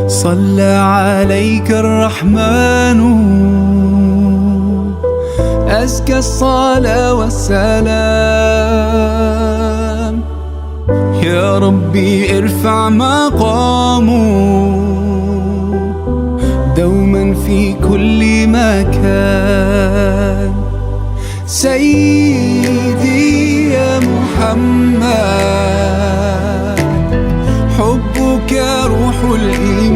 صلى عليك الرحمن أزكى الصلاة والسلام يا ربي ارفع مقامه دوما في كل مكان سيدي يا محمد حبك روح الإيمان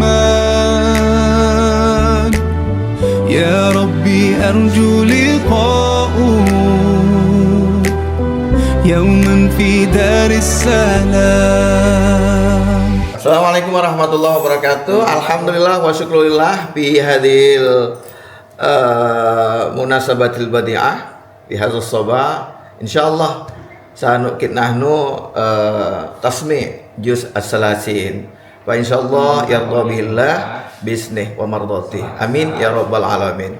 يا ربي أرجو لقاءه يوما في دار السلام. Assalamualaikum warahmatullahi wabarakatuh. Alhamdulillah wa syukurillah bi hadil munasabatil badi'ah bi hadzal sabah. Insyaallah sanukit nahnu tasmi' juz as-salasin. Wa insyaallah yarda billah bisnih wa mardati. Amin ya rabbal alamin.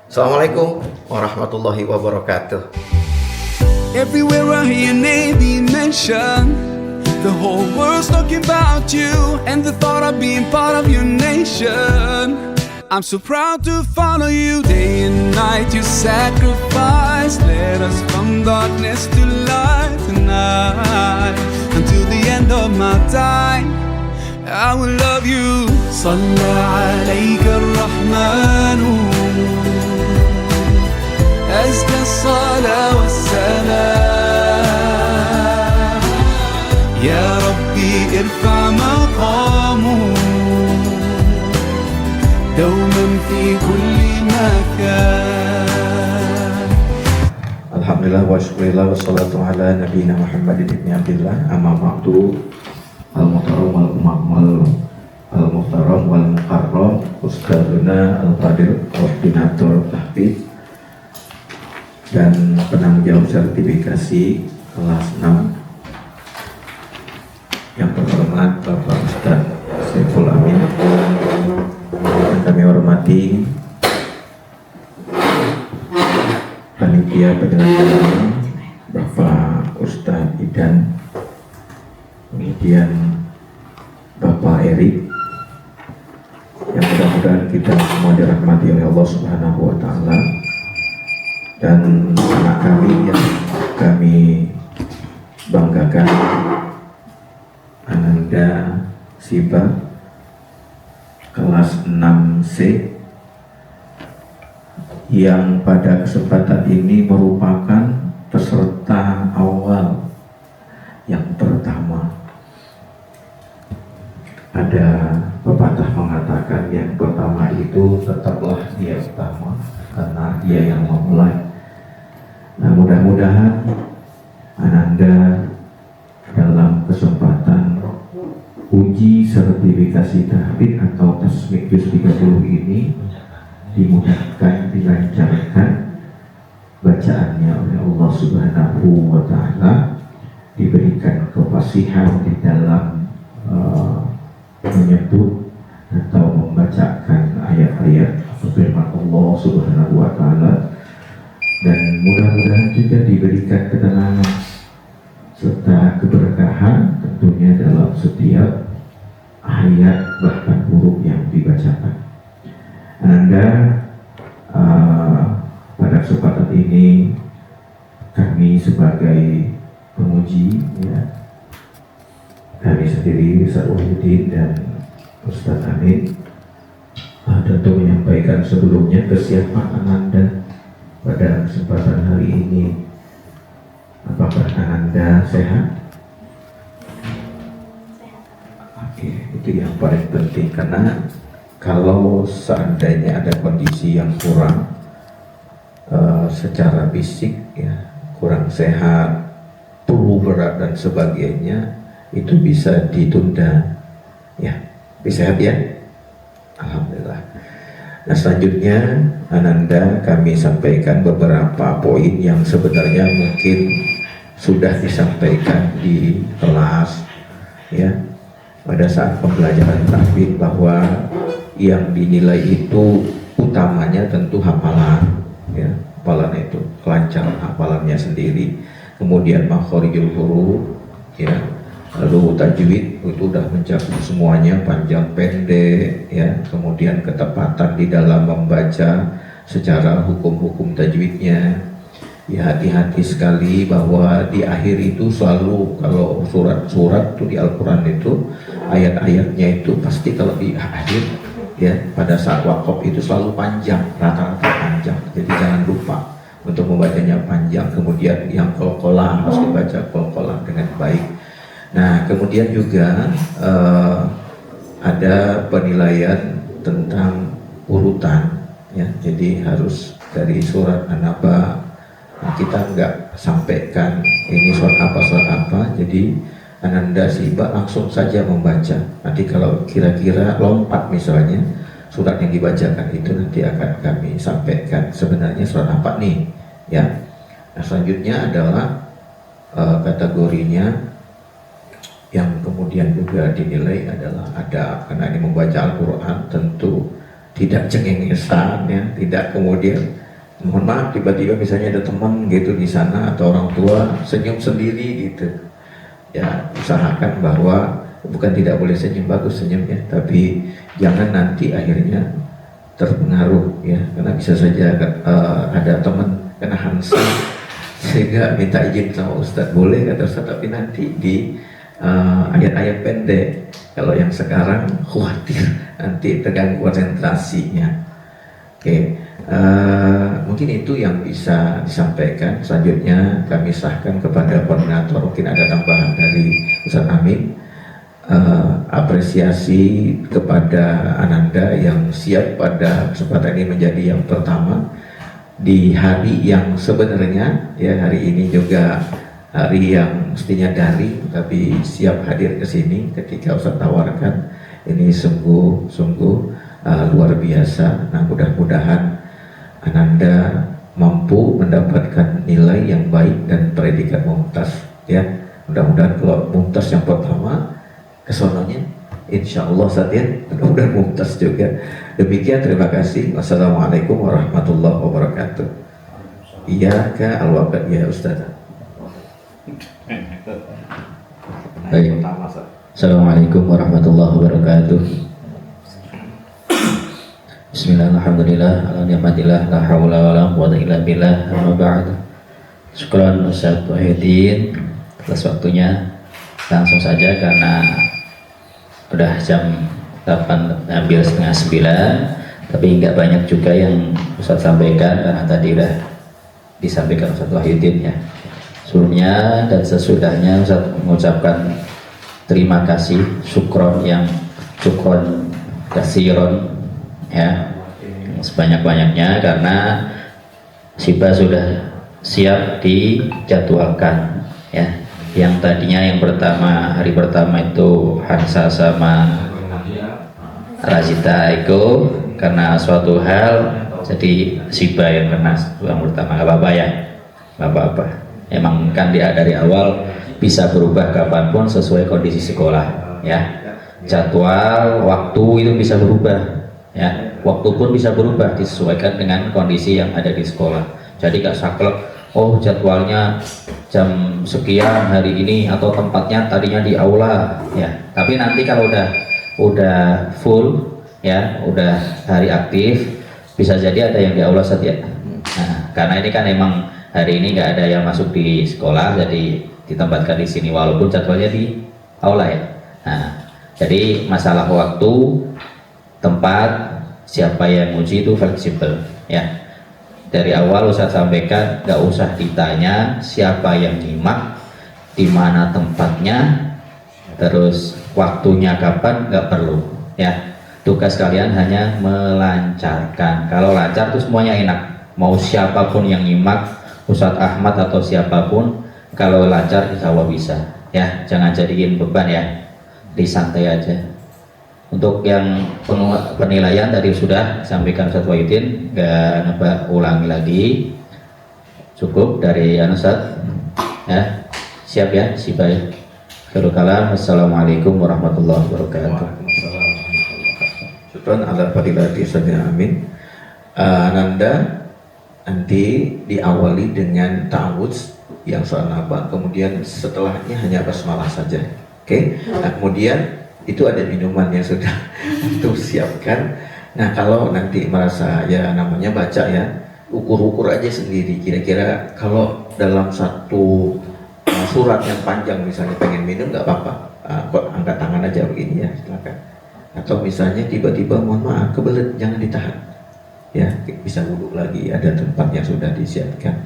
Assalamualaikum warahmatullahi wabarakatuh. Everywhere I hear your name be mentioned, the whole world's talking about you and the thought of being part of your nation. I'm so proud to follow you day and night. You sacrifice, led us from darkness to light tonight. Until the end of my time, I will love you. صلى عليك الرحمن أزكى الصلاة والسلام يا ربي ارفع مقامه دوما في كل مكان. Alhamdulillah wa syukurillah wassalatu ala nabiyina Muhammadin ibn Abdillah amma ba'du. Al-muhtaram wal-mu'akmal al-muhtaram wal-mukarram Ustadzuna al-qadir koordinator tahfidz dan penanggung jawab sertifikasi kelas 6 yang terhormat Bapak Ustadz Saiful Amin, yang kami hormati panitia penyelenggara Bapak Ustadz Idan, kemudian Bapak Erik, yang mudah-mudahan kita semua dirahmati oleh Allah Subhanahu wa Ta'ala, dan anak kami yang kami banggakan, Ananda Siba kelas 6C, yang pada kesempatan ini merupakan peserta awal yang pertama. Ada pepatah mengatakan yang pertama itu tetaplah dia utama karena dia yang memulai. Nah, mudah-mudahan Ananda dalam kesempatan uji sertifikasi tahfidz atau tasmi' juz 30 ini dimudahkan, dilancarkan bacaannya oleh Allah Subhanahu wa Ta'ala, diberikan kefasihan di dalam menyebut atau membacakan ayat-ayat firman Allah Subhanahu wa Ta'ala, dan mudah-mudahan juga diberikan ketenangan serta keberkahan tentunya dalam setiap ayat bahkan huruf yang dibacakan. Anda pada kesempatan ini kami sebagai penguji, ya, kami sendiri Ustaz Wahyudin dan Ustaz Amin tentu menyampaikan sebelumnya kesiapan Anda pada kesempatan hari ini. Apakah Anda sehat? Oke, itu yang paling penting, karena kalau seandainya ada kondisi yang kurang secara fisik, ya, kurang sehat, tubuh berat dan sebagainya, itu bisa ditunda, ya. Bisa sehat, ya? Alhamdulillah. Nah, selanjutnya Ananda kami sampaikan beberapa poin yang sebenarnya mungkin sudah disampaikan di kelas, ya, pada saat pembelajaran tahfidz, bahwa yang dinilai itu utamanya tentu hafalan, ya, hafalan itu kelancaran hafalannya sendiri, kemudian makhorijul huruf, ya, lalu tajwid itu udah mencakup semuanya, panjang pendek ya, kemudian ketepatan di dalam membaca secara hukum-hukum tajwidnya. Ya, hati-hati sekali bahwa di akhir itu selalu kalau surat-surat itu di Al-Quran itu ayat-ayatnya itu pasti kalau di akhir ya pada saat wakaf itu selalu panjang, rata-rata panjang. Jadi jangan lupa untuk membacanya panjang. Kemudian yang qalqalah harus dibaca qalqalah dengan baik. Nah, kemudian juga ada penilaian tentang urutan ya. Jadi harus dari surat An-Naba. Nah, kita nggak sampaikan ini surat apa, jadi Ananda Siba langsung saja membaca. Nanti kalau kira-kira lompat misalnya surat yang dibacakan itu nanti akan kami sampaikan sebenarnya surat apa nih ya. Nah, selanjutnya adalah kategorinya yang kemudian juga dinilai adalah ada, karena ini membaca Al-Quran tentu tidak cengengesan ya, tidak kemudian mohon maaf tiba-tiba misalnya ada teman gitu di sana atau orang tua senyum sendiri gitu ya. Usahakan bahwa bukan tidak boleh senyum, bagus senyumnya, tapi jangan nanti akhirnya terpengaruh ya, karena bisa saja ada teman kena hansa sehingga minta izin sama Ustadz, boleh kata Ustadz, tapi nanti di ayat-ayat pendek. Kalau yang sekarang khawatir nanti terganggu konsentrasinya. Oke. Mungkin itu yang bisa disampaikan. Selanjutnya kami sahkan kepada koordinator, mungkin ada tambahan dari Ustadz Amin. Apresiasi kepada Ananda yang siap pada kesempatan ini menjadi yang pertama di hari yang sebenarnya ya, hari ini juga hari yang mestinya daring tapi siap hadir ke sini ketika Ustadz tawarkan. Ini sungguh luar biasa. Nah, mudah-mudahan Ananda mampu mendapatkan nilai yang baik dan predikat mumtaz ya. Mudah-mudahan kalau mumtaz yang pertama kesononya insya Allah saja mudah-mudahan mumtaz juga. Demikian, terima kasih. Wassalamualaikum warahmatullahi wabarakatuh. Iya kak al-waqat ya Ustaz. Baik. Assalamualaikum warahmatullahi wabarakatuh. Bismillah, alhamdulillah, ala ni'matillah, la hawla wa la quwwata illa billah, amma ba'du. Syukran Ustaz Wahidin atas waktunya. Langsung saja karena udah jam 8 hampir setengah 9, tapi nggak banyak juga yang Ustaz sampaikan karena tadi udah disampaikan Ustaz Wahidin ya. Sebelumnya dan sesudahnya Ustaz mengucapkan terima kasih, syukron kasiron ya, sebanyak-banyaknya karena Siba sudah siap dijadwalkan ya. Yang tadinya yang pertama, hari pertama itu Hansa sama Razita itu karena suatu hal jadi Siba yang kena yang pertama. Gak apa-apa ya, gak apa-apa, emang kan dia dari awal bisa berubah kapanpun sesuai kondisi sekolah ya. Jadwal waktu itu bisa berubah ya, waktu pun bisa berubah disesuaikan dengan kondisi yang ada di sekolah. Jadi gak saklek, oh jadwalnya jam sekian hari ini atau tempatnya tadinya di aula ya, tapi nanti kalau udah full ya, udah hari aktif, bisa jadi ada yang di aula saja. Nah, karena ini kan emang hari ini nggak ada yang masuk di sekolah, jadi ditempatkan di sini walaupun jadwalnya di aula ya. Nah, jadi masalah waktu, tempat, siapa yang uji itu fleksibel ya. Dari awal Ustaz sampaikan nggak usah ditanya siapa yang nyimak, di mana tempatnya, terus waktunya kapan, nggak perlu ya. Tugas kalian hanya melancarkan. Kalau lancar tuh semuanya enak. Mau siapapun yang nyimak, Ustadz Ahmad atau siapapun, kalau lancar insya Allah bisa ya. Jangan jadiin beban ya, disantai aja. Untuk yang penilaian tadi sudah sampaikan Ustadz Wahidin, nggak ulangi lagi, cukup dari Ustadz ya. Siap ya Siba ya. Akhirul kalam, assalamualaikum warahmatullahi wabarakatuh. Syukran ala fadilati Sayyidina Amin. Ananda nanti diawali dengan ta'awudz yang soal naba, kemudian setelahnya hanya basmalah saja. Oke. Nah, kemudian itu ada minuman yang sudah antum siapkan. Nah, kalau nanti merasa ya namanya baca ya, ukur-ukur aja sendiri. Kira-kira kalau dalam satu surat yang panjang misalnya pengen minum nggak apa-apa, kok angkat tangan aja begini ya, silakan. Atau misalnya tiba-tiba mohon maaf kebelet, jangan ditahan. Ya, bisa wudhu lagi, ada tempat yang sudah disiapkan.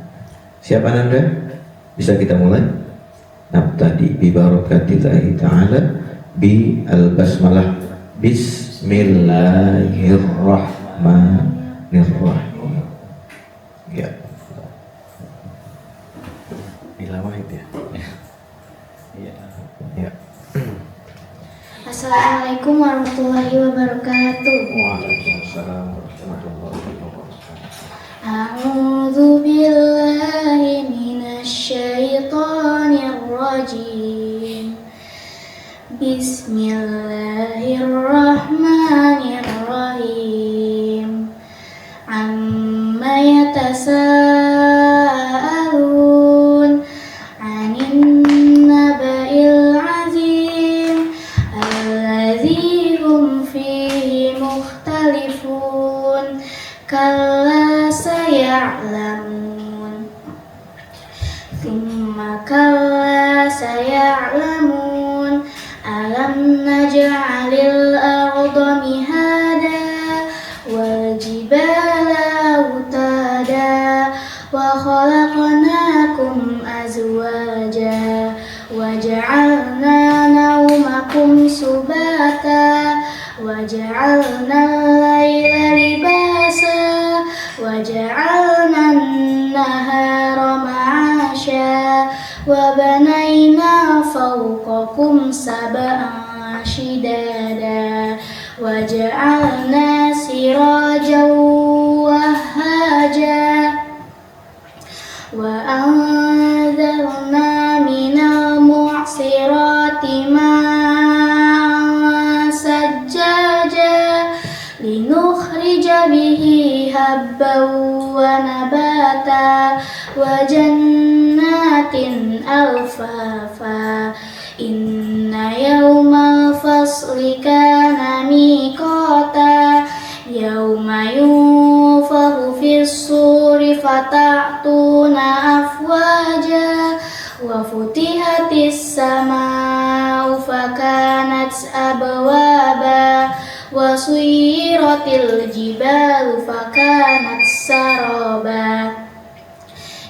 Siapa Anda? Bisa kita mulai? Nabtadi bi barakatillahi ta'ala bi al-basmalah. Bismillahirrahmanirrahim. Ya. Dilawahid ya. Ya. Ya. Assalamualaikum warahmatullahi wabarakatuh. Waalaikumsalam warahmatullahi wabarakatuh. A'udzu billahi minasyaitonir rajim. Bismillahirrahmanirrahim. Amma yatasaalun 'anin naba'il 'azim alladzi hum fihi mukhtalifun kalla saya'lamun thumma kalla saya'lamun alam naj'alil arda mihada wal jibala autada wa khalaqnakum azwaja wa ja'alna nawmakum subata wa ja'alna al-laila libasa wa ja'alna an-nahara ma'asha wa banayna fawqakum sab'an shidada wa ja'alna sirajan wahhaja wa anzalna minal mu'sirati ma'an sajjaja linukhrija bihi habban wa nabata wa jannatin alfafa inna yawmal fasli kana miqata yawma yunfahu fis suri fata'tuna afwaja wa futihatis sama'u fakanat abwaba wa suyiratil jibalu fakanat saraba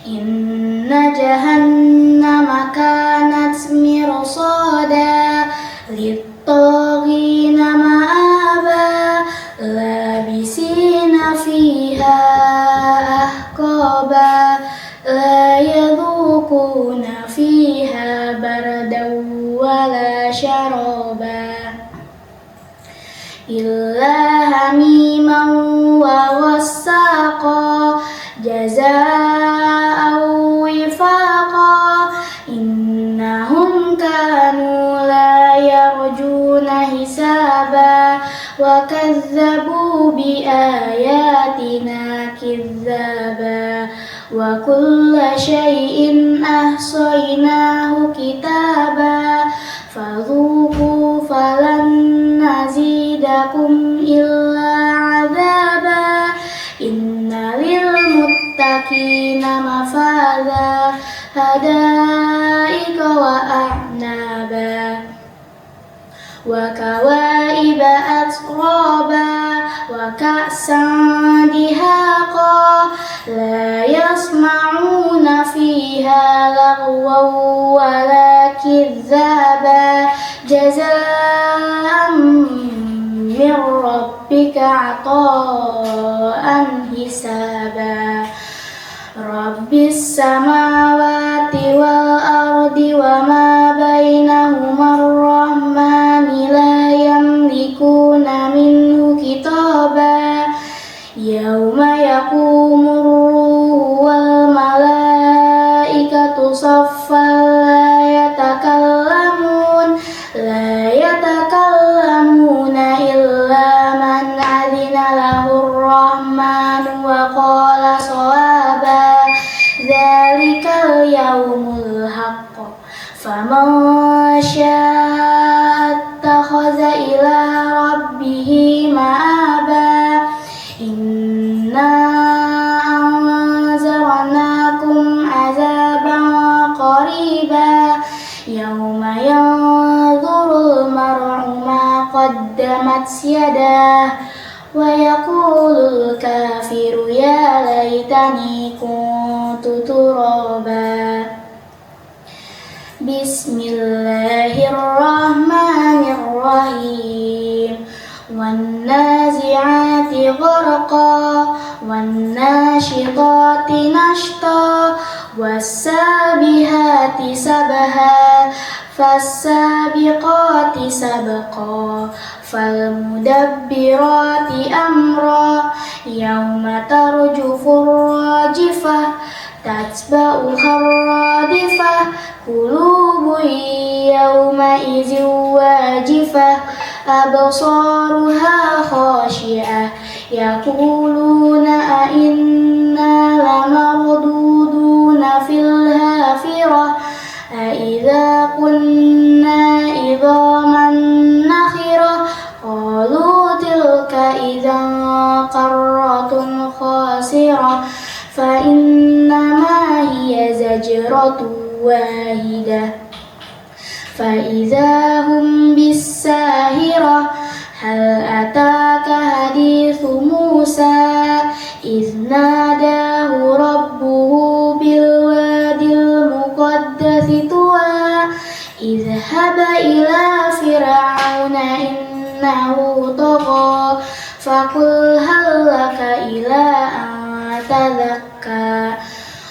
inna jahannama kanat mirsada lit-taghina ma'aba labisina fiha ahqaba la yadhuquna fiha bardan wala syaraba illa hamiman wa wassaqa jazaa'an wifaqa innahum kanu la yarjuna hisaba wa kazzabu bi ayatina kizzaba wa kulla syai'in ahsaynahu kitaba fadhuqu falan nazidakum illa 'adzaba inna lil muttaqina mafaza hadaika wa a'naba wa kawaiba atraba wa ka'san dihaqa la yasma'una fiha lagwan wa la kizzaba jazaa'an min rabbika 'ata'an hisaba Rabbis samawati wal ardi wa ma bainahuma ar-rahmani la yamlikuna minhu kitaba yawma yaqumur ruhu wal malaikatu saffan la yatakallamuna illa man adina lahu ar-rahmanu wa qala sawaba dzalikal yaumul haqq faman تبت يداه ويقول الكافر يا ليتني كنت ترابا. بسم الله الرحمن الرحيم. والنازعات غرقا والناشطات نشطا والسابحات سبها فالسابقات سبقا فالمدبرات أمرا يوم ترجف الراجفة تتبعها الرادفة قلوب يومئذ واجفة أبصارها خاشعة يقولون أئنا لمردودون في الحافرة أئذا كنا عظاما نخرة قالوا تلك إذا قرة خاسرة فإنما هي زجرة واحدة فإذا هم بالساهرة. هل أتاك حديث موسى إذ ناداه ربه بالوادي المقدس طوى اذهب إلى فرعون إنه طغى فقل هل لك إلى أن تزكى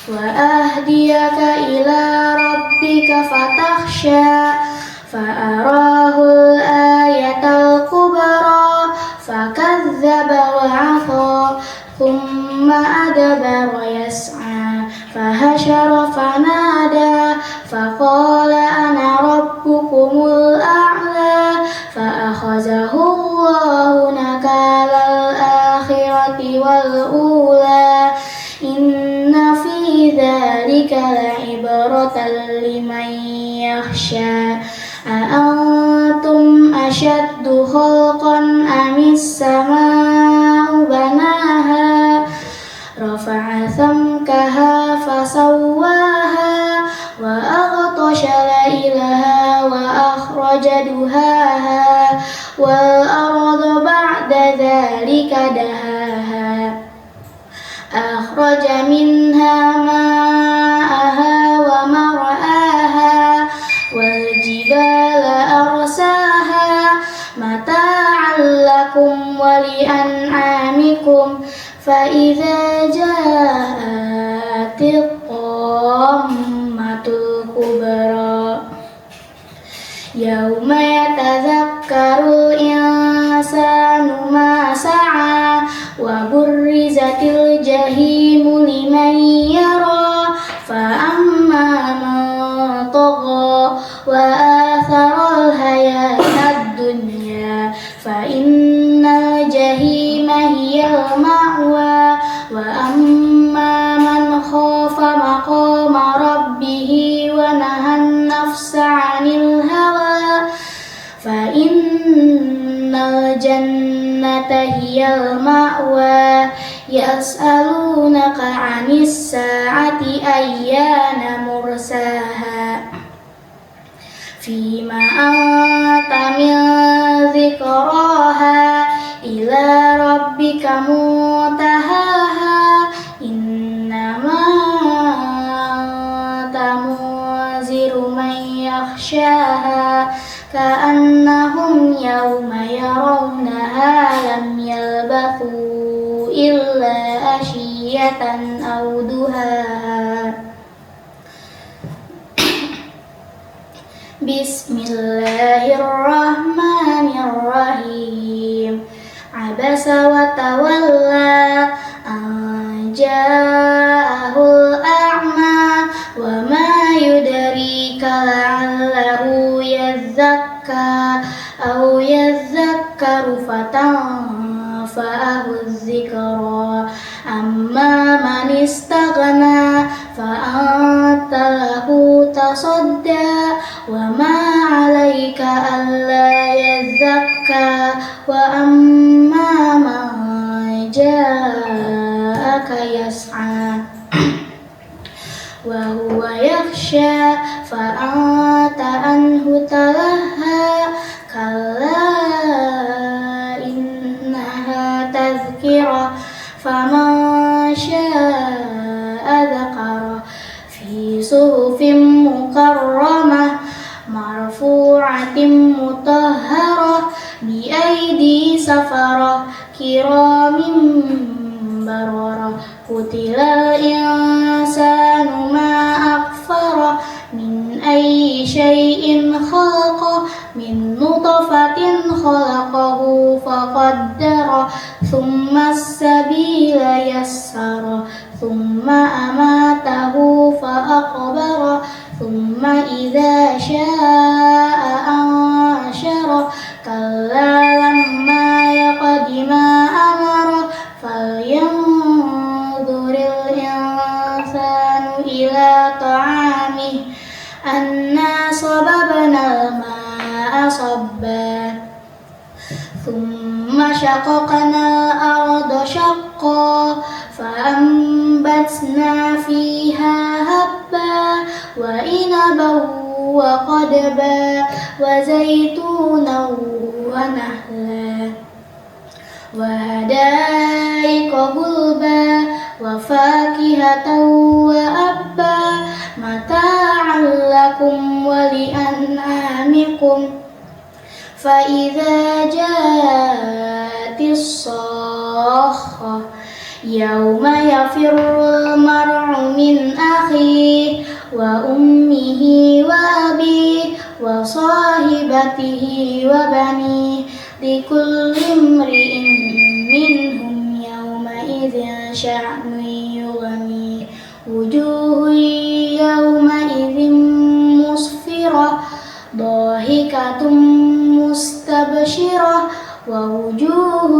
وأهديك إلى ربك فتخشى فأراه الآية الكبرى فكذب وعصى ثم أدبر يسعى فحشر فنادى فقال أنا ربكم الأعلى فأخذه الله نكال الآخرة والأولى إن في ذلك لعبرة لمن يخشى. أأنتم أشد خلقا أم السماء بناها رفع سمكها فسواها وأغطش ليلها وأخرج دهاها والأرض بعد ذلك دهاها أخرج منها ماءها ومرعاها والجبال أرساها متاعا لكم ولأنعامكم فإذا جاءت الطامة الكبرى يوم يتذكر الإنسان ما سعى وبرزت الجحيم لمن يرى فأما من طغى وآثر الحياة الدنيا فإن الجحيم هي المأوى وأما من خاف مقام ربه ونهى النفس عن الهوى فإن الجنة هي المأوى. يسألونك عن الساعة أيان مرساها فيما أنت من ذكراها إلى ربك منتهاها إنما أنت منذر من يخشاها كأنهم يوم يرونها لم يلبثوا إلا عشية أو ضحاها. بسم الله الرحمن الرحيم. عبس وتولى أن جاءه الأعمى وما يدريك لعله يزكى أو يذكر فتنفعه الذكرى أما من استغنى فأنت له تصدى وما عليك ألا يزكى وأما من جاءك يسعى وهو يخشى فأنت عنه تلهى كلا كرام بررة قتل الإنسان ما أكفره من أي شيء خلقه من نطفة خلقه فقدره ثم السبيل يسره ثم أماته فأقبره ثم إذا شاء أنشره كلا لما يقض ما أمره فلينظر الإنسان إلى طعامه أنا صببنا الماء صبا ثم شققنا الأرض شقا فأنبتنا فيها هبا وعنبا وقضبا وزيتونا ونخلا وحدائق غلبا وفاكهة وأبا متاعا لكم ولأنعامكم فإذا جاءت الصاخة يوم يفر المرء من أخيه وأمه وأبيه وصاحبته وبنيه لكل امرئ منهم يومئذ شأن يغنيه وجوه يومئذ مسفرة ضاحكة مستبشرة ووجوه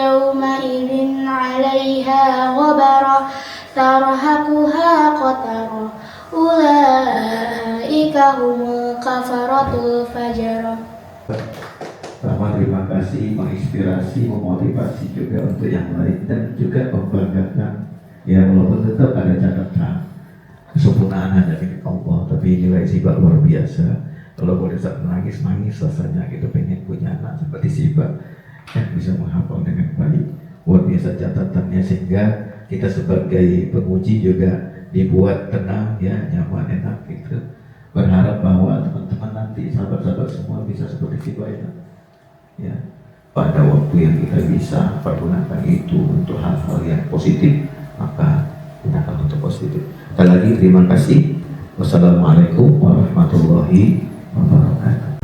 يومئذ عليها غبرة ترهقها قترة أولئك هم الكفرة الفجرة. Pertama, terima kasih, menginspirasi, memotivasi juga untuk yang lain dan juga membanggakan. Ya, walaupun tetap ada catatan kesempurnaan hanya milik Allah, tapi nilai sifat luar biasa. Kalau boleh saat menangis rasanya gitu, pengen punya anak seperti Siba yang bisa menghafal dengan baik. Luar biasa catatannya, sehingga kita sebagai penguji juga dibuat tenang, ya, nyaman, enak gitu. Berharap bahwa teman-teman nanti, sahabat-sahabat semua bisa seperti Siba ya, pada waktu yang kita bisa pergunakan itu untuk hal-hal yang positif, maka gunakan untuk positif. Sekali lagi terima kasih. Wassalamualaikum warahmatullahi wabarakatuh.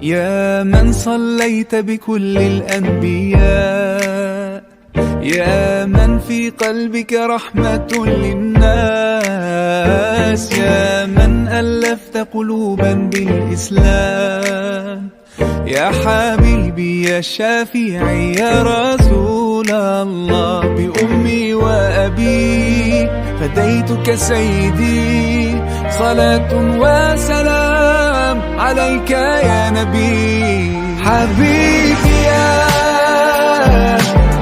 يا من صليت بكل الأنبياء يا من في قلبك رحمة للناس يا من ألفت قلوبا بالإسلام يا حبيبي يا شافعي يا رسول الله بأمي وأبي فديتك سيدي صلاة وسلام عليك يا نبي حبيبي يا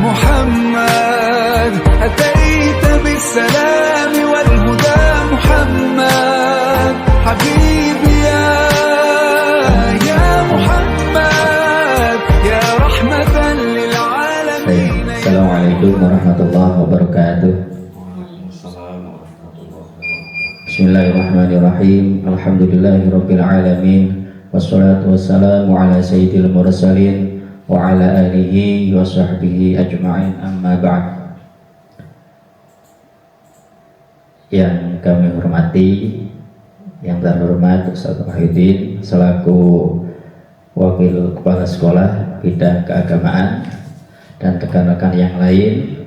محمد أتيت بالسلام والهدى محمد حبيبي يا محمد يا رحمة للعالمين. Assalamualaikum warahmatullahi wabarakatuh. Bismillahirrahmanirrahim. Alhamdulillahirabbil alamin. Wassalatu wassalamu ala sayyidil mursalin wa ala alihi wa sahbihi ajma'in, amma ba'd. Yang kami hormati, yang terhormat Ustaz Wahidin selaku Wakil Kepala Sekolah Bidang Keagamaan dan rekan-rekan yang lain,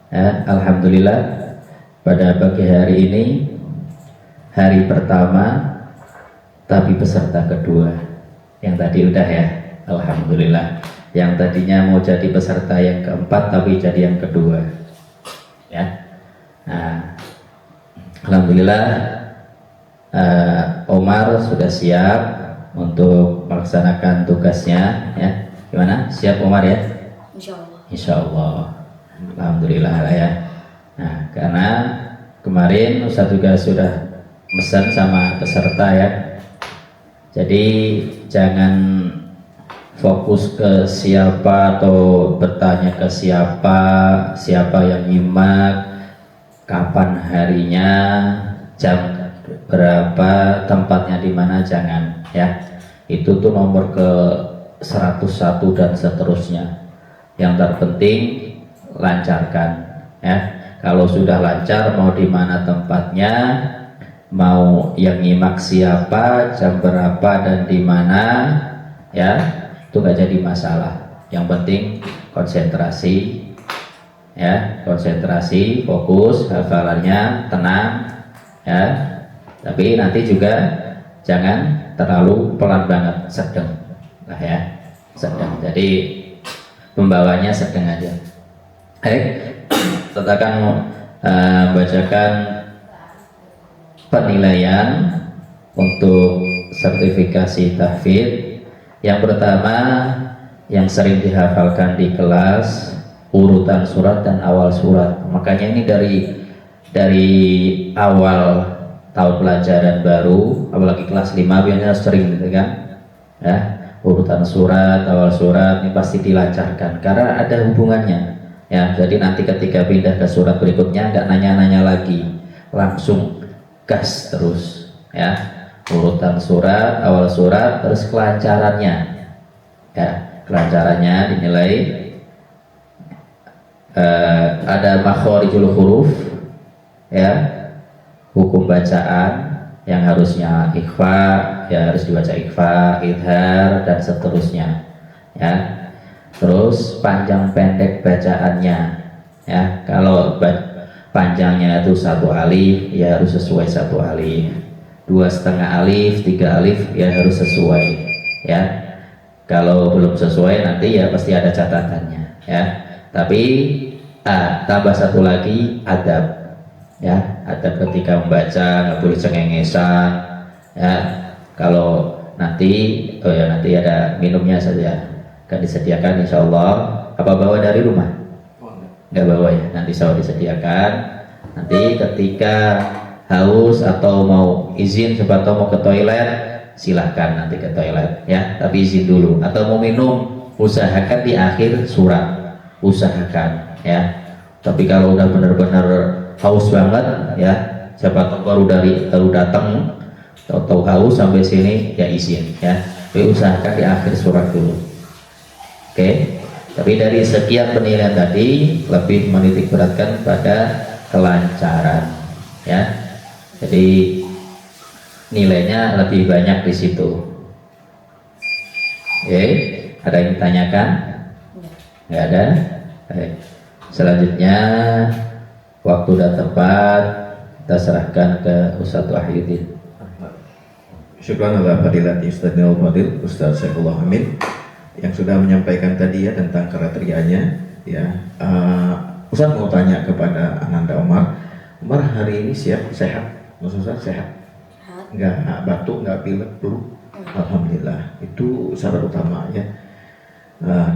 ya, alhamdulillah pada pagi hari ini hari pertama tapi peserta kedua. Yang tadi udah ya, alhamdulillah. Yang tadinya mau jadi peserta yang keempat tapi jadi yang kedua, ya. Nah, alhamdulillah Omar sudah siap untuk melaksanakan tugasnya, ya. Gimana? Siap Omar ya? Insyaallah. Insyaallah. Alhamdulillah ya. Nah, karena kemarin Ustaz juga sudah pesan sama peserta ya. Jadi jangan fokus ke siapa atau bertanya ke siapa yang nyimak, kapan harinya, jam berapa, tempatnya di mana, jangan ya. Itu tuh nomor ke 101 dan seterusnya. Yang terpenting lancarkan ya. Kalau sudah lancar, mau di mana tempatnya, mau yang nyimak siapa, jam berapa dan di mana ya, itu nggak jadi masalah. Yang penting konsentrasi ya, konsentrasi, fokus, hafalannya tenang ya. Tapi nanti juga jangan terlalu pelan banget, sedang lah ya, sedang. Jadi pembawanya sedang aja. Baik, kita akan membacakan penilaian untuk sertifikasi tahfidz. Yang pertama, yang sering dihafalkan di kelas, urutan surat dan awal surat. Makanya ini dari awal tahun pelajaran baru, apalagi kelas 5 biasanya sering gitu kan ya, urutan surat, awal surat ini pasti dilancarkan karena ada hubungannya ya. Jadi nanti ketika pindah ke surat berikutnya nggak nanya-nanya lagi, langsung gas terus ya, urutan surat, awal surat, terus kelancarannya ya, kelancarannya dinilai ada makhorijul huruf ya, hukum bacaan yang harusnya ikhfa ya harus dibaca ikhfa, idhar dan seterusnya ya. Terus panjang pendek bacaannya ya, kalau panjangnya itu 1 alif ya harus sesuai 1 alif, 2,5 alif, 3 alif ya harus sesuai ya. Kalau belum sesuai nanti ya pasti ada catatannya ya. Tapi tambah satu lagi, adab ya, adab ketika membaca, nggak boleh cengengesan ya. Kalau nanti nanti ada minumnya saja akan disediakan insya Allah. Apa bawa dari rumah? Nggak bawa ya, nanti saya disediakan. Nanti ketika haus atau mau izin, siapa tahu mau ke toilet, silahkan nanti ke toilet ya, tapi izin dulu. Atau mau minum, usahakan di akhir surat, usahakan ya. Tapi kalau udah benar-benar haus banget ya, siapa tahu baru datang atau haus sampai sini ya izin ya, tapi usahakan di akhir surat dulu. Oke. Tapi dari sekian penilaian tadi lebih menitik beratkan pada kelancaran ya. Jadi nilainya lebih banyak di situ. Oke, ada yang ditanyakan? Nggak ada? Baik. Selanjutnya waktu dan tempat kita serahkan ke Ustadz Wahyudin. Syukran ala fadilati Ustadznya Al-Fadil Ustadz Saifullah Amin yang sudah menyampaikan tadi ya tentang kriterianya ya. Ustadz mau tanya kepada Ananda Umar. Umar hari ini sehat? Maksudnya sehat? Nggak batuk, nggak pilek, flu? Alhamdulillah, itu syarat utama ya.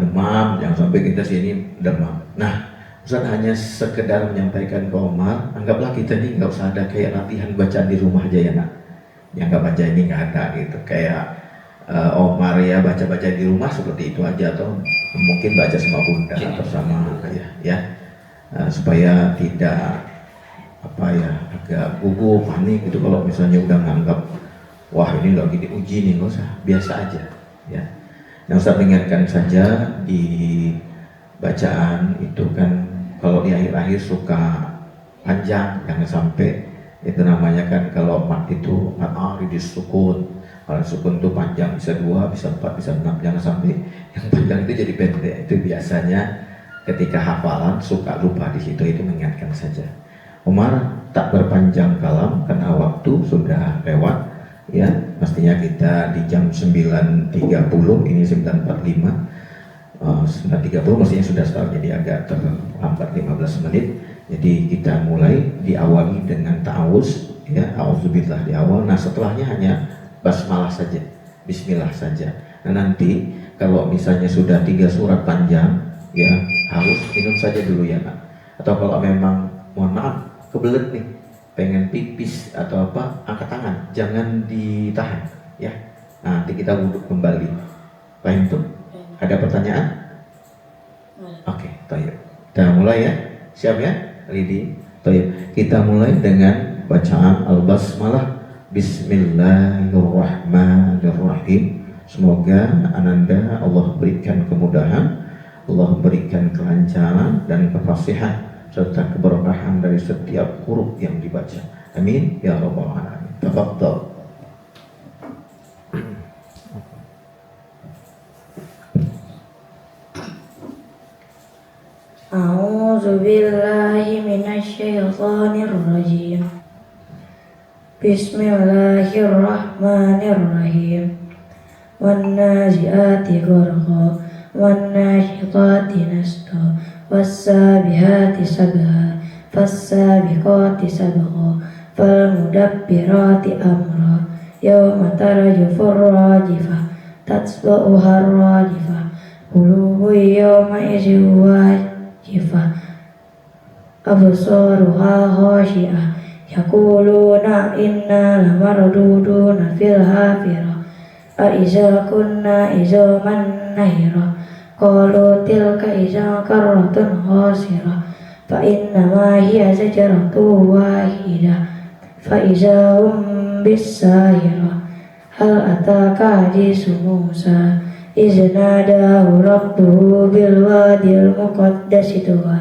Demam, jangan sampai kita sini demam. Nah, Ustaz hanya sekedar menyampaikan ke Omar, anggaplah kita ini nggak usah ada kayak latihan bacaan di rumah aja ya nak. Yang nggak baca ini nggak ada gitu, kayak Omar ya baca-baca di rumah seperti itu aja, atau mungkin baca sama bunda atau sama ayah ya, supaya tidak agak gugup, panik gitu kalau misalnya udah nganggap wah ini lagi diuji nih, nggak usah, biasa aja ya. Nah, Ustaz ingatkan saja di bacaan itu kan kalau di akhir-akhir suka panjang, jangan sampai itu namanya kan kalau mat itu ridis sukun. Kalau sukun itu panjang bisa 2, bisa 4, bisa 6, jangan sampai yang panjang itu jadi pendek. Itu biasanya ketika hafalan suka lupa di situ, itu mengingatkan saja. Umar tak berpanjang kalam karena waktu sudah lewat ya, mestinya kita di jam 9.30, ini 9.45, 9.30 mestinya sudah start, jadi agak terlambat 15 menit. Jadi kita mulai diawali dengan ta'awuz ya, a'udzubillah di awal. Nah setelahnya hanya basmalah saja, bismillah saja. Nah nanti kalau misalnya sudah 3 surat panjang ya, harus minum saja dulu ya nak. Atau kalau memang mohon maaf kebelet nih, pengen pipis atau apa, angkat tangan, jangan ditahan ya. Nanti kita wudhu kembali. Paham tuh? Ada pertanyaan? Oke, tayyib. Kita mulai ya. Siap ya, Lidi? Tayyib. Kita mulai dengan bacaan Al-Basmalah. Bismillahirrahmanirrahim. Semoga Ananda Allah berikan kemudahan, Allah berikan kelancaran dan kefasihan serta keberkahan dari setiap huruf yang dibaca. Amin ya rabbal alamin. Tafadhal. A'udzu billahi minasyaitonir rajim. Bismillahirrahmanirrahim. Wan nazi'ati gharqa wan nashitati nashta was sabihati sabha fas-sabiqati sabqa fal mudabbirati amra yawma tarjufur rajifah tatsba'uha rajifah qulubu yawma idzin wajifah absaruha khashi'ah yaquluna inna lamarduduna fil hafirah aiza kunna izaman nahira qalu tilka iza karratun khasirah fa innama hiya zajratun wahidah fa iza hum bisahirah hal ataka hadisu Musa iznadahu rabbuhu bil wadil muqaddasi tuwa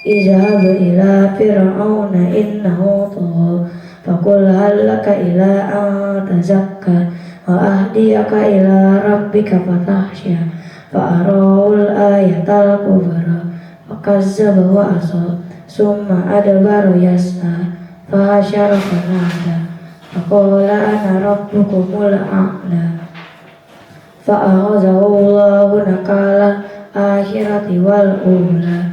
izhab ila fir'auna innahu tagha faqul hal laka ila an tazakka wa ahdiyaka ila rabbika fatahsya fa'arahul ayatal kubra fakazzaba wa asa summa adbara yas'a fahasyara fanada faqala ana rabbukumul a'la fa'akhazahu Allahu nakala akhirati wal ula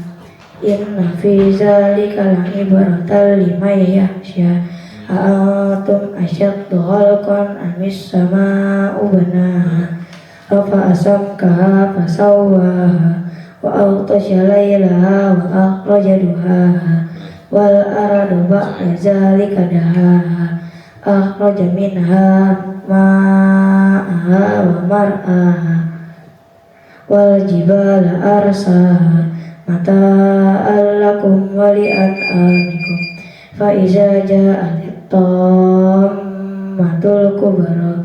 inna fi zalika la'ibratan liman yakhsha a'antum asyaddu khalqan amis sama'u banaha rafa'a samkaha fasawwaha wa aghtasha laylaha wa akhraja duhaha wal arada ba'da zalika dahaha akhraja minha ma'aha wa mar'aha wal jibala arsaha mata'an lakum wa li'an'amikum fa iza ja'at tammatul kubra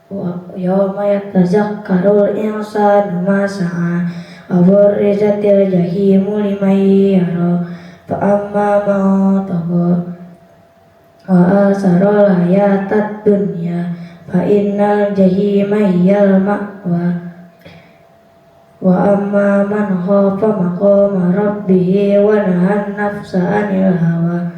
wa yawma yatazakkarul insanu ma sa'a wa burrizatil jahimu liman yara fa amma man tagha wa asara hayatad dunya fa innal jahima hiyal ma'wa wa amma man khafa maqama rabbih wa nahan nafsa 'anil hawa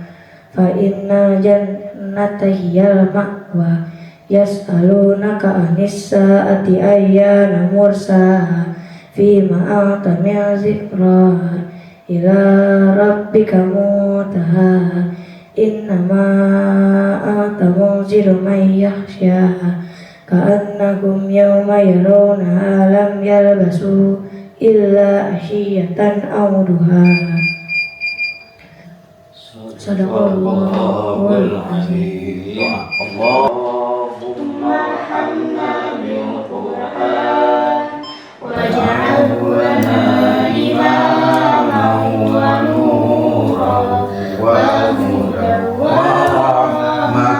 fa innal jannata hiyal ma'wa yas'alunaka 'anis sa'ati ayyana mursaha fima anta min dzikraha ila rabbika muntahaha innama anta munziru man yakhshaha ka'annahum yawma yarawna lam yalbasu illa ashiyatan aw duhaha. Sadaqallahul azim. Allahumma arhamna bil Qur'an waj'alhu lana imaman wa nuran wa hudan wa rahmah.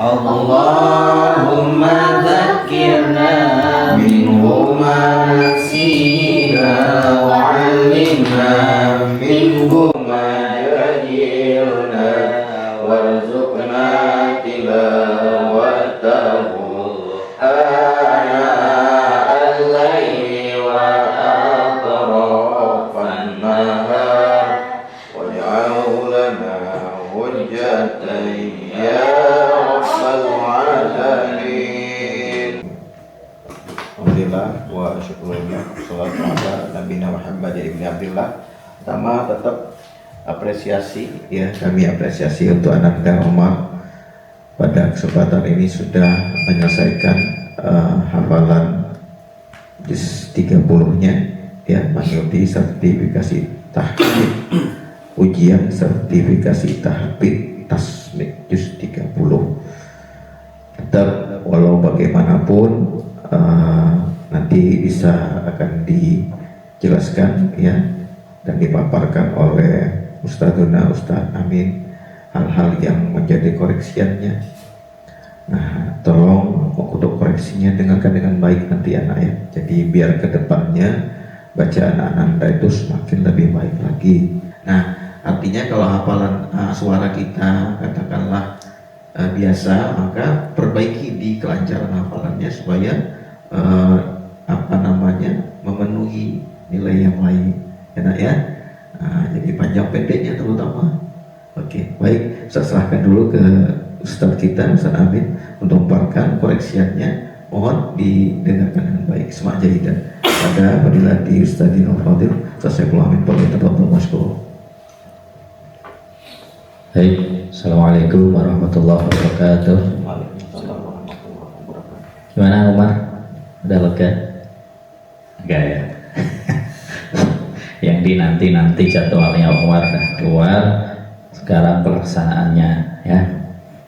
Allahumma dzakirna minhu ma nasina wa 'allimna minhu ma jahilna warzuqna tilawatahu ana al-layli wa atrafan nahar waj'alhu lana hujjatan ya Alhamdulillah wa syukurulillah salatu ala nabiyina Muhammad ibn Abdullah. Pertama tetap apresiasi ya, kami apresiasi untuk Ananda Omar pada kesempatan ini sudah menyelesaikan hafalan juz 30-nya ya, mengikuti sertifikasi tahfidz ujian sertifikasi tahfidz tasmik juz 30 akan dijelaskan ya dan dipaparkan oleh Ustadzuna Ustadz Amin hal-hal yang menjadi koreksiannya. Nah, tolong untuk koreksinya dengarkan dengan baik nanti anak ya. Jadi biar kedepannya bacaan Ananda itu semakin lebih baik lagi. Nah, artinya kalau hafalan suara kita katakanlah biasa, maka perbaiki di kelancaran hafalannya supaya memenuhi nilai yang lain, enak ya. Jadi panjang pendeknya terutama. Oke, baik, saya serahkan dulu ke Ustadz kita, Ustadz Amin, untuk memparkan koreksiannya. Mohon didengarkan dengan baik. Semak jahidan. Pada Fadilati Ustadzina Fadil, saya Amin, Fadilati Masykur. Baik, Assalamualaikum warahmatullahi wabarakatuh. Gimana Umar? Udah lega? Enggak ya? Yang dinanti-nanti jadwalnya Umar udah keluar, sekarang pelaksanaannya ya.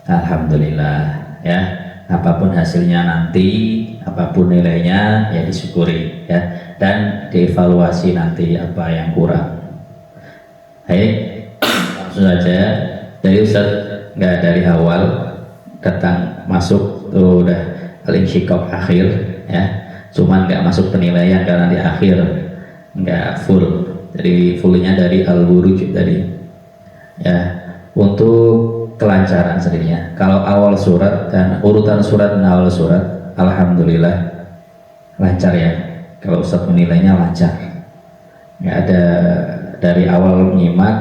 Alhamdulillah ya. Apapun hasilnya nanti, apapun nilainya ya disyukuri ya, dan dievaluasi nanti apa yang kurang. Baik, langsung saja. Dari Ustaz nggak dari awal datang masuk tuh udah al-insyiqaq akhir ya, cuman nggak masuk penilaian karena di akhir nggak full, jadi fullnya dari al-buruj tadi ya. Untuk kelancaran sendirinya, kalau awal surat dan urutan surat dan awal surat alhamdulillah lancar ya. Kalau Ustaz menilainya lancar, nggak ada dari awal menyimak,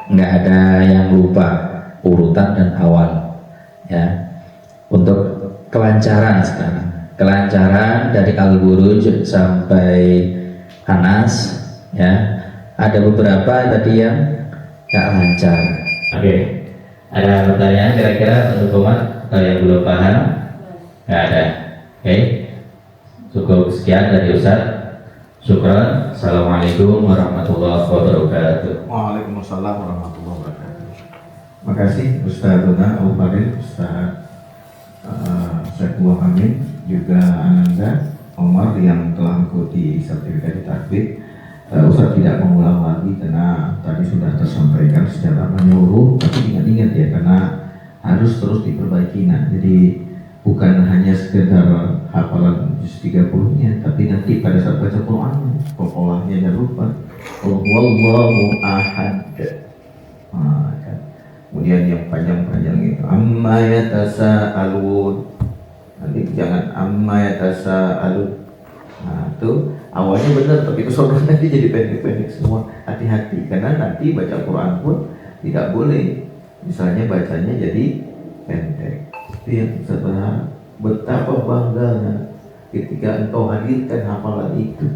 nggak ada yang lupa urutan dan awal ya. Untuk kelancaran sekarang, kelancaran dari Al-Buruj sampai Anas ya, ada beberapa tadi yang nggak lancar. Oke, ada pertanyaan kira-kira untuk Umar atau yang belum paham? Nggak ada. Oke, cukup sekian dari Ustaz. Syukran. Assalamualaikum warahmatullahi wabarakatuh. Waalaikumsalam warahmatullahi wabarakatuh. Makasih Ustadzuna Al-Fadil, Ustadz Syekhuah Amin, juga Ananda Omar yang telah mengikuti sertifikat takbir. Ustadz tidak mengulang lagi karena tadi sudah tersampaikan secara menyeluruh, tapi ingat-ingat ya, karena harus terus diperbaiki. Nah, jadi bukan hanya sekedar hafalan juz 30-nya, tapi nanti pada saat baca Quran, polanya jangan lupa. Wallahu ahad. Kan. Kemudian yang panjang-panjang itu amma yatasaalun. Nanti jangan amma yatasaalun. Nah, itu awalnya benar, tapi kesono nanti jadi pendek-pendek semua. Hati-hati, karena nanti baca Quran pun tidak boleh misalnya bacanya jadi pendek. Itu yang sebenarnya betapa bangganya ketika engkau hadirkan hafalan itu.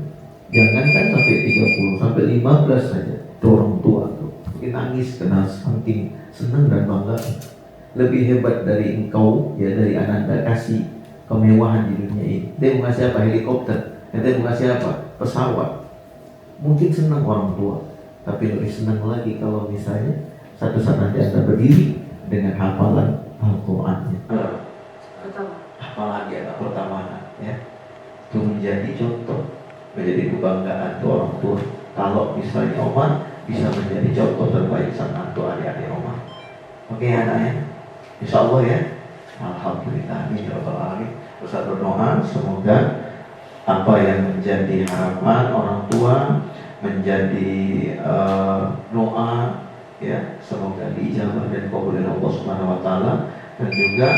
Jangankan sampai 30, sampai 15 saja. Orang tua tuh mungkin nangis karena saking senang dan bangga. Lebih hebat dari engkau ya, dari Ananda kasih kemewahan di dunia ini. Dia mau ngasih apa? Helikopter. Dia mau ngasih apa? Pesawat. Mungkin senang orang tua, tapi lebih senang lagi kalau misalnya satu saat nanti Anda berdiri dengan hafalan Al-Qurannya. Apalagi anak pertama ya, itu menjadi contoh, menjadi kebanggaan untuk orang tua. Kalau misalnya Omar bisa menjadi contoh terbaik sama untuk adik-adik Omar. Oke anaknya, insya Allah ya. Alhamdulillah, amin ya rabbal alamin. Ustaz berdoa semoga apa yang menjadi harapan orang tua, menjadi doa ya, semoga diijabah dan kabul oleh Allah Subhanahu wa taala, dan juga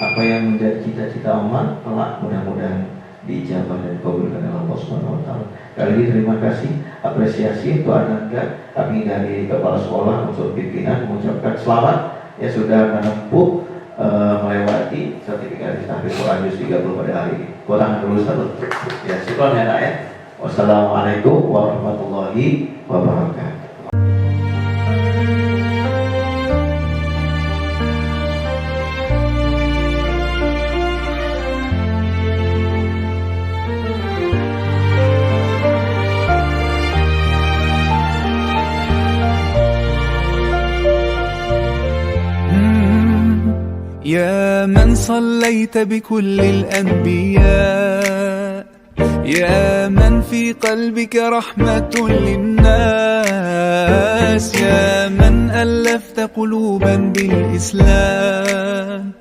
apa yang menjadi cita-cita Omar kelak mudah-mudahan diijabah dan kabul oleh Allah Subhanahu wa taala. Kali ini terima kasih, apresiasi untuk Ananda, kami dari kepala sekolah unsur pimpinan mengucapkan selamat ya sudah menempuh melewati sertifikasi tahfiz Quran juz 30 pada hari ini. Kurang dulu satu. Ya, syukran ya nak ya. Wassalamualaikum warahmatullahi wabarakatuh. يا من صليت بكل الأنبياء يا من في قلبك رحمة للناس، يا من ألفت قلوبا بالإسلام،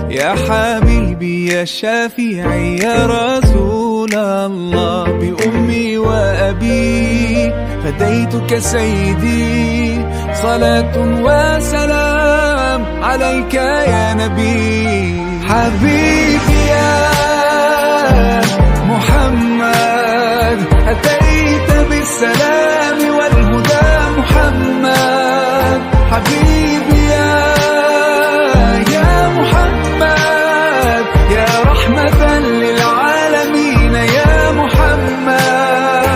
يا حبيبي يا شافعي يا رسول الله، بأمي وأبي فديتك سيدي، صلاة وسلام عليك يا نبي. حبيبي يا محمد أتيت بالسلام والهدى محمد، حبيبي يا محمد يا رحمة للعالمين يا محمد،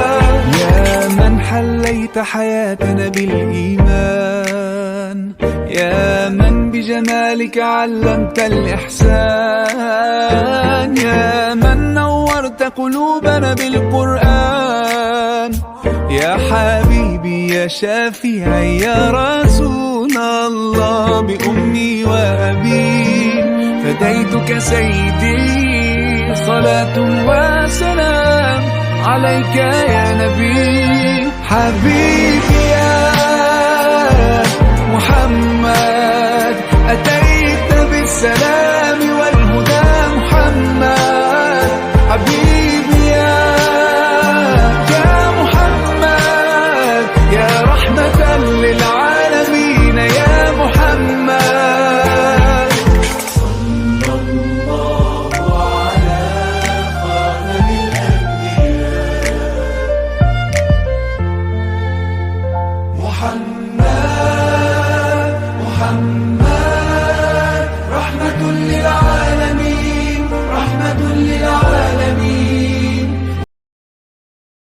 يا من حليت حياتنا بالإيمان، يا من بجمالك علمت الإحسان، يا من نورت قلوبنا بالقرآن، يا حبيبي يا شافعي يا رسول الله، بأمي وأبي فديتك سيدي، صلاة وسلام عليك يا نبي. حبيبي يا محمد أتيت بالسلام